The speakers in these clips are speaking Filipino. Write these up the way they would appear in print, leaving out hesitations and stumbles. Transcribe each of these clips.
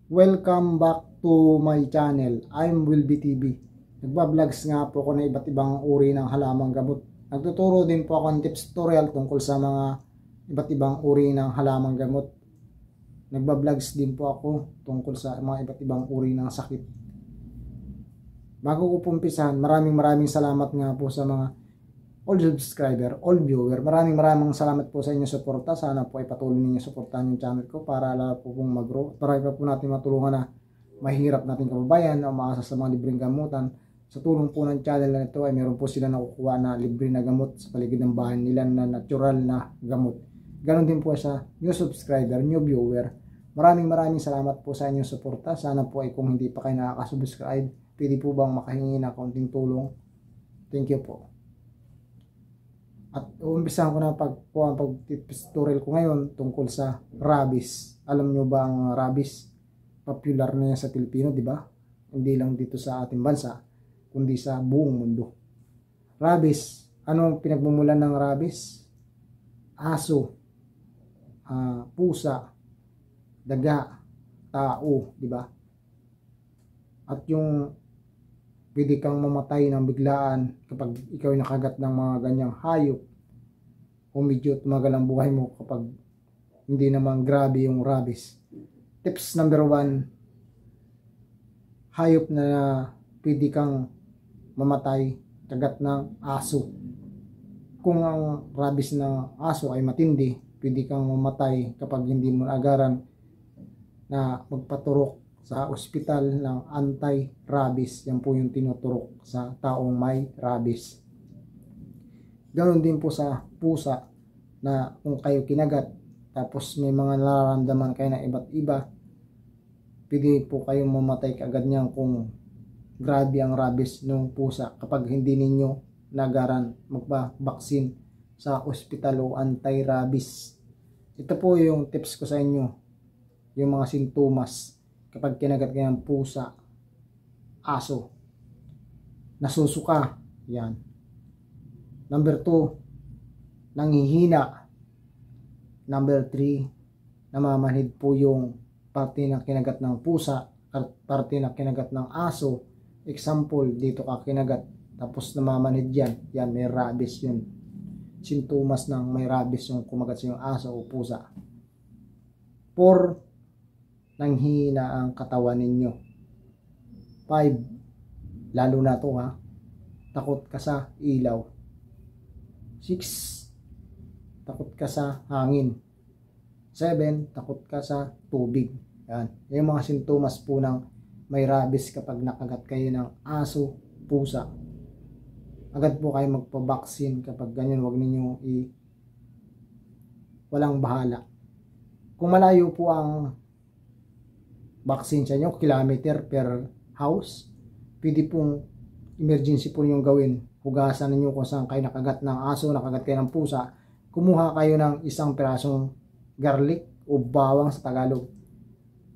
Welcome back to my channel. I'm Wilby TV. Nagba-vlogs nga po ako ng iba't ibang uri ng halamang gamot. Nagtuturo din po ako ng tips tutorial tungkol sa mga iba't ibang uri ng halamang gamot. Nagba-vlogs din po ako tungkol sa mga iba't ibang uri ng sakit. Bago ko pumpisahan, maraming salamat nga po sa mga all subscriber, all viewer. Maraming salamat po sa inyong suporta. Sana po ay patuloy ninyo suportahan yung channel ko para lalo po pong mag-grow. Para po natin matulungan na mahirap nating kababayan na umaasa sa mga libreng gamutan. Sa tulong po ng channel na ito ay meron po sila nakukuha na libre na gamot sa paligid ng bahay nila na natural na gamot. Ganon din po sa new subscriber, new viewer. Maraming salamat po sa inyong suporta. Sana po ay kung hindi pa kayo nakaka-subscribe, pwede po bang makahingi ng kaunting tulong? Thank you po. At umpisahan ko na pag-tutorial ko ngayon tungkol sa rabies. Alam nyo ba ang rabies? Popular na yan sa Pilipino, di ba? Hindi lang dito sa ating bansa, kundi sa buong mundo. Rabies. Ano ang pinagmumulan ng rabies? Aso, pusa, daga, tao, di ba? At yung pwede kang mamatay ng biglaan kapag ikaw ay nakagat ng mga ganyang hayop o medyo tumagal ang buhay mo kapag hindi naman grabe yung rabies. Tips number 1, hayop na pwede kang mamatay kagat ng aso. Kung ang rabies ng aso ay matindi, pwede kang mamatay kapag hindi mo agaran na magpaturok sa ospital ng anti-rabies. Yan po yung tinuturok sa taong may rabies. Ganoon din po sa pusa na kung kayo kinagat tapos may mga nararamdaman kayo na iba't iba, pwede po kayong mamatay kaagad niyan kung grabe ang rabies ng pusa kapag hindi ninyo nagaran magpa-vaccine sa ospital o anti-rabies. Ito po yung tips ko sa inyo, yung mga sintomas kapag kinagat kayo ng pusa, aso. Nasusuka, yan. Number 2, nanghihina. Number 3, namamanhid po yung parte na kinagat ng pusa, parte na kinagat ng aso. Example, dito ka kinagat, tapos namamanhid yan. Yan, may rabies yun. Sintomas ng may rabies yung kumagat sa yung aso o pusa. 4, nanghihina ang katawan ninyo. 5, lalo na to ha, takot ka sa ilaw. 6, takot ka sa hangin. 7, takot ka sa tubig. Yan, yung mga sintomas po ng may rabies kapag nakagat kayo ng aso, pusa. Agad po kayo magpa-vaccine kapag ganyan. Huwag ninyo walang bahala. Kung malayo po ang vaccine sa inyo, kilometer per house, pwede pong emergency po yung gawin. Hugasan ninyo kung saan kayo nakagat ng aso, nakagat kayo ng pusa. Kumuha kayo ng isang pirasong garlic o bawang sa Tagalog.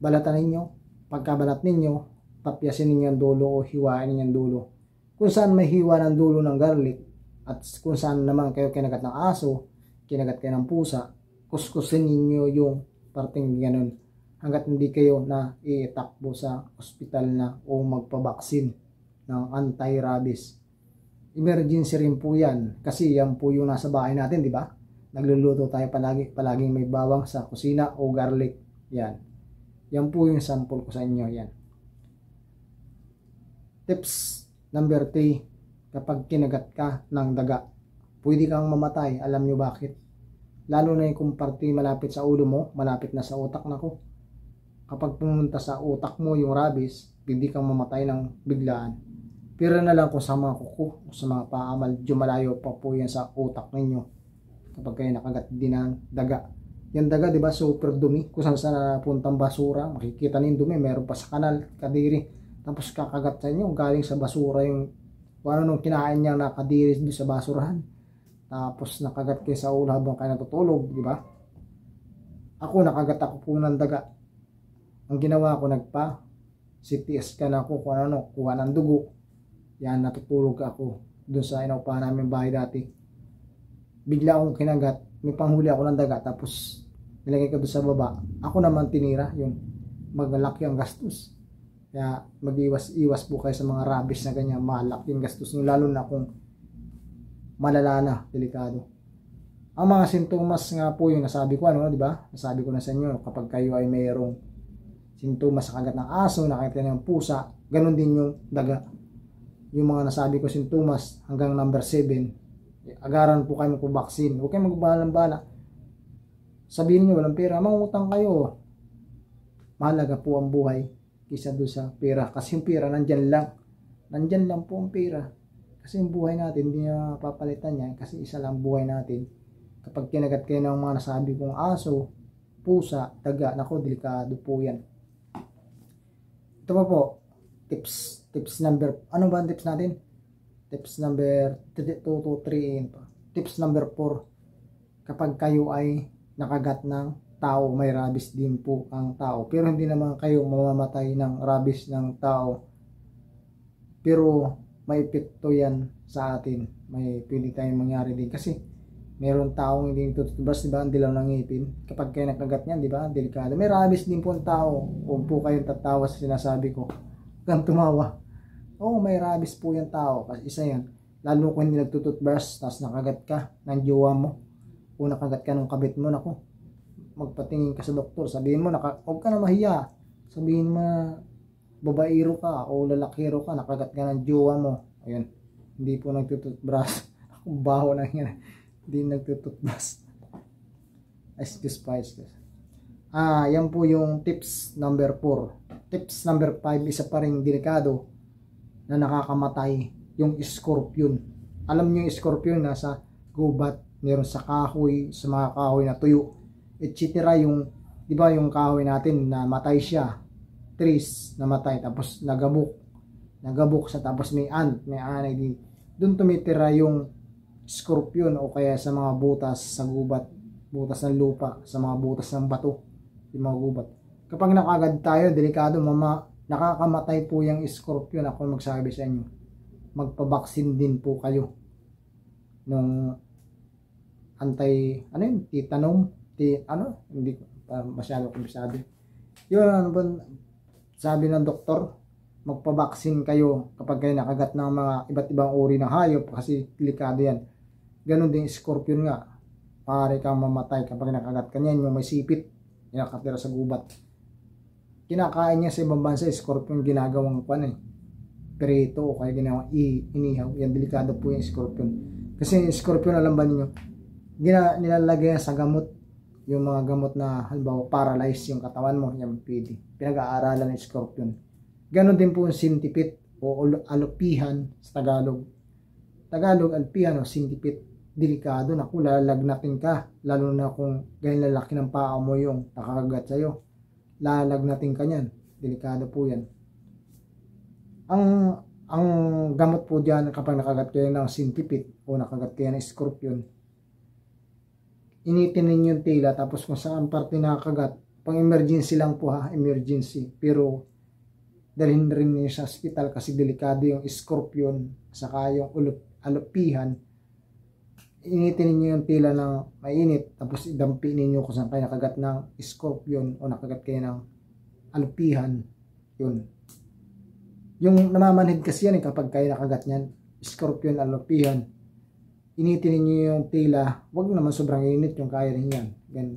Balatan ninyo. Pagkabalat ninyo, tapyasin ninyo ang dulo o hiwain ninyo ang dulo. Kung saan may hiwa ng dulo ng garlic at kung saan naman kayo kinagat ng aso, kinagat kayo ng pusa, kuskusin ninyo yung parting ganun hanggat hindi kayo na itakbo sa ospital na o magpabaksin ng anti-rabies. Emergency rin po yan kasi yan po yung nasa bahay natin, di ba? Nagluluto tayo palaging may bawang sa kusina o garlic. Yan. Yan po yung sample ko sa inyo. Yan. Tips number 3, kapag kinagat ka ng daga, pwede kang mamatay. Alam nyo bakit? Lalo na yung kung parte malapit sa ulo mo, malapit na sa utak na ko. Kapag pumunta sa utak mo yung rabies, hindi kang mamatay ng biglaan. Pero na lang kung sa mga kuko o sa mga paa, medyo malayo pa po yan sa utak ninyo. Kapag kayo nakagat din ng daga. Yung daga, di ba, super dumi. Kung saan napuntang basura, makikita ninyo dumi. Meron pa sa kanal, kadiri. Tapos kakagat sa inyo, galing sa basura yung kung ano nung kinain niya na kadiri sa basurahan. Tapos nakagat kayo sa ulo habang kayo natutulog, di ba? Ako, nakagat ako po ng daga. Ang ginawa ko, CT scan ako kung ano, kuha ng dugo. Yan, natutulog ako doon sa inaupahan namin bahay dati. Bigla akong kinagat, may panghuli ako ng daga, tapos nilagay ko doon sa baba. Ako naman tinira yun. magalaki ang gastos. Kaya mag-iwas-iwas po kayo sa mga rabies na ganyan, malaki yung gastos nyo, lalo na kung malala na, delikado. Ang mga sintomas nga po yung nasabi ko, di ba? Nasabi ko na sa inyo, kapag kayo ay mayroong sintomas sa kagat ng aso, nakakita ng pusa, ganun din yung daga. Yung mga nasabi ko sintomas hanggang number 7, agaran po kayo magpabaksin. Huwag kayo magbalang-bala. Sabihin nyo, walang pera, mangutang kayo. Mahalaga po ang buhay kaysa doon sa pera. Kasi yung pera, nandyan lang. Nandyan lang po ang pera. Kasi yung buhay natin, hindi na papalitan yan. Kasi isa lang buhay natin. Kapag kinagat kayo ng mga nasabi kong aso, pusa, daga, nako, delikado po yan. Ito pa po, tips number, ano ba ang tips natin? Tips number 2 to 3 pa. Tips number 4, kapag kayo ay nakagat ng tao, may rabies din po ang tao. Pero hindi naman kayo mamamatay ng rabies ng tao. Pero may epekto yan sa atin. May pwede tayong mangyari din. Kasi meron taong hindi tutubas, diba? Ang dilaw ng ngipin. Kapag kayo nakagat niyan, diba? Delikado. May rabies din po ang tao. Huwag po kayong tatawa sa sinasabi ko. Kang tumawa. Oo, may rabies po yung tao. Kasi isa yan. Lalo kung hindi nagtututbrush, tapos nakagat ka ng jowa mo. O nakagat ka ng kabit mo, nako, magpatingin ka sa doktor. Sabihin mo, huwag ka na mahiya. Sabihin mo, babaero ka o lalakiro ka, nakagat ka ng jowa mo. Ayun, hindi po nagtututbrush. Akong baho na yan. Hindi nagtututbrush. Excuse. Yan po yung tips number 4. Tips number 5, isa pa rin delikado na nakakamatay, yung scorpion. Alam niyo yung scorpion, nasa gubat, meron sa kahoy, sa mga kahoy na tuyo, etc. Yung, di ba yung kahoy natin na matay siya, trees na matay, tapos nagabok sa, tapos may anay din. Doon tumitira yung scorpion, o kaya sa mga butas sa gubat, butas ng lupa, sa mga butas ng bato, yung mga gubat. Kapag nakagad tayo, delikado, nakakamatay po yung scorpion. Ako magsabi sa inyo, magpabaksin din po kayo nung tetanum, hindi ko masyado kumbisado. Yun, sabi ng doktor, magpabaksin kayo kapag kayo nakagat ng mga iba't ibang uri ng hayop, kasi delikado yan. Ganon din scorpion nga, maaari kang mamatay kapag nakagat ka niyan, yung may sipit, yung nakatira sa gubat. Kinakain niya sa ibang bansa, scorpion, ginagawang perito, o kaya ginawang inihaw. Yan, delikado po yung scorpion. Kasi yung scorpion, alam ba niyo, nilalagay sa gamot, yung mga gamot na halimbawa paralyze yung katawan mo, yan pwede. Pinag-aaralan ng scorpion. Ganon din po yung centipede o alopihan sa Tagalog. Alpihan o centipede, delikado. Naku, lalagnatin ka, lalo na kung ganyan lalaki ng paa mo yung nakakagat sa'yo. Lalagnatin ka niyan, delikado po yan. Ang gamot po dyan, kapag nakagat kayo ng centipede o nakagat kayo ng scorpion, initin ninyo yung tila, tapos kung saan parte nakakagat, pang emergency lang po emergency, pero dalhin rin niyo sa hospital kasi delikado yung scorpion, saka yung alopihan. Initin ninyo yung tila ng mainit, tapos idampi ninyo kung saan kayo nakagat ng scorpion o nakagat kayo ng alopihan. Yun. Yung namamanhid kasi yan kapag kayo nakagat niyan, scorpion, alopihan. Initin ninyo yung tila, wag naman sobrang init, yung kaya rin yan.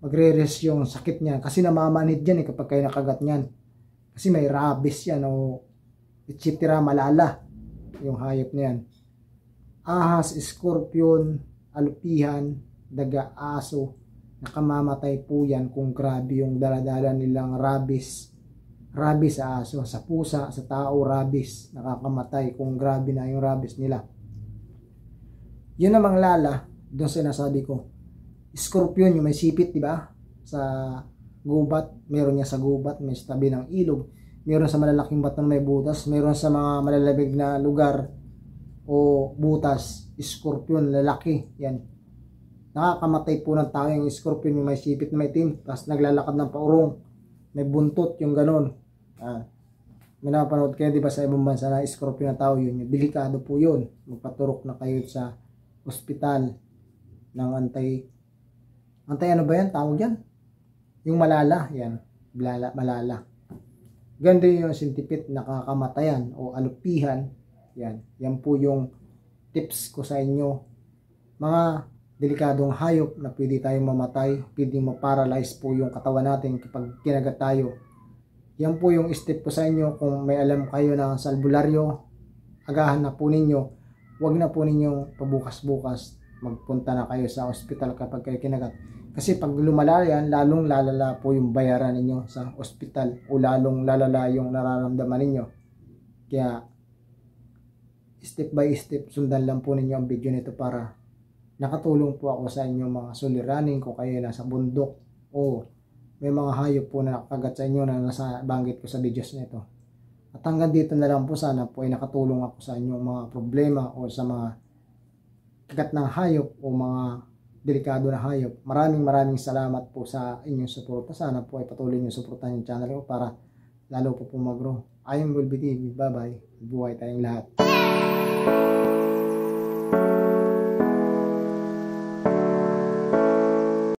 Magre-rest yung sakit niya kasi namamanhid yan kapag kayo nakagat niyan. Kasi may rabies yan o etc. malala yung hayop na yan. Ahas, scorpion, alopihan, daga, aso, nakamamatay po yan kung grabe yung daladala nilang rabies. Rabies sa aso, sa pusa, sa tao, rabies, nakakamatay kung grabe na yung rabies nila. Yun namang lala, doon sa nasabi ko, scorpion, yung may sipit, di ba? Sa gubat, meron niya sa gubat, may tabi ng ilog, meron sa malalaking bato na may butas, meron sa mga malalabig na lugar o butas, scorpion, lalaki, yan. Nakakamatay po ng tao yung scorpion, yung may sipit na may itim, tapos naglalakad ng paurong, may buntot, yung ganon. May napanood kayo, di ba, sa ibang bansa na scorpion na tao, yun, delikado po yun. Magpaturok na kayo sa hospital ng antay ano ba yan, tawag yan? Yung malala, yan. malala. Ganda yung sintipit nakakamatayan o alupihan. Yan po yung tips ko sa inyo. Mga delikadong hayop na pwede tayong mamatay, pwede ma-paralyze po yung katawan natin kapag kinagat tayo. Yan po yung step ko sa inyo. Kung may alam kayo na salbularyo, agahan na po ninyo. Huwag na po ninyong pabukas-bukas magpunta na kayo sa ospital kapag kayo kinagat. Kasi pag lumala yan, lalong lalala po yung bayaran ninyo sa ospital o lalong lalala yung nararamdaman ninyo. Kaya step by step, sundan lang po ninyo ang video nito para nakatulong po ako sa inyo mga suliranin kung kayo nasa bundok o may mga hayop po na nakakagat sa inyo na nasa banggit ko sa videos nito. At hanggang dito na lang po, sana po ay nakatulong ako sa inyong mga problema o sa mga kagat ng hayop o mga delikado na hayop. Maraming salamat po sa inyong suporta. Sana po ay patuloy niyo suportahan yung channel ko para lalo po mag-grow. I am Will TV. Bye bye. Buhay tayong lahat.